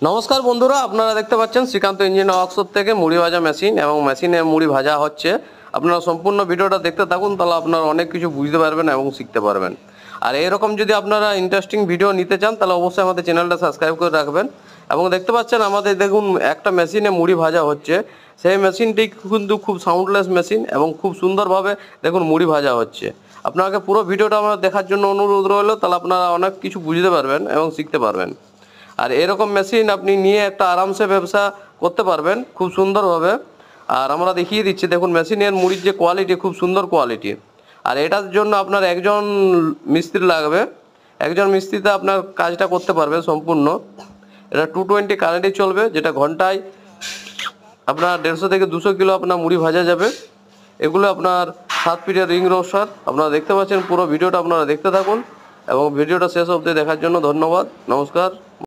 নমস্কার বন্ধুরা, আপনারা দেখতে পাচ্ছেন শ্রীকান্ত ইঞ্জিনিয়ার ওয়ার্কশপ থেকে মুড়ি ভাজা মেশিন এবং মেশিনে মুড়ি ভাজা হচ্ছে। আপনারা সম্পূর্ণ ভিডিওটা দেখতে থাকুন, তাহলে আপনারা অনেক কিছু বুঝতে পারবেন এবং শিখতে পারবেন। আর এরকম যদি আপনারা ইন্টারেস্টিং ভিডিও নিতে চান তাহলে অবশ্যই আমাদের চ্যানেলটা সাবস্ক্রাইব করে রাখবেন। এবং দেখতে পাচ্ছেন আমাদের দেখুন একটা মেশিনে মুড়ি ভাজা হচ্ছে। সেই মেশিনটি কিন্তু খুব সাউন্ডলেস মেশিন এবং খুব সুন্দরভাবে দেখুন মুড়ি ভাজা হচ্ছে। আপনাকে পুরো ভিডিওটা আমরা দেখার জন্য অনুরোধ রইল, তাহলে আপনারা অনেক কিছু বুঝতে পারবেন এবং শিখতে পারবেন। আর এরকম মেশিন আপনি নিয়ে একটা আরামসে ব্যবসা করতে পারবেন খুব সুন্দরভাবে। আর আমরা দেখিয়ে দিচ্ছি, দেখুন মেশিনের মুড়ির যে কোয়ালিটি, খুব সুন্দর কোয়ালিটি। আর এটার জন্য আপনার একজন মিস্ত্রি লাগবে। একজন মিস্ত্রিতে আপনার কাজটা করতে পারবে সম্পূর্ণ। এটা 220 কারেন্টে চলবে, যেটা ঘন্টায় আপনার 150 থেকে 200 কিলো আপনার মুড়ি ভাজা যাবে। এগুলো আপনার 7 ফিটের রিং রোস্টার। আপনারা দেখতে পাচ্ছেন, পুরো ভিডিওটা আপনারা দেখতে থাকুন এবং ভিডিওটা শেষ অবধি দেখার জন্য ধন্যবাদ। নমস্কার।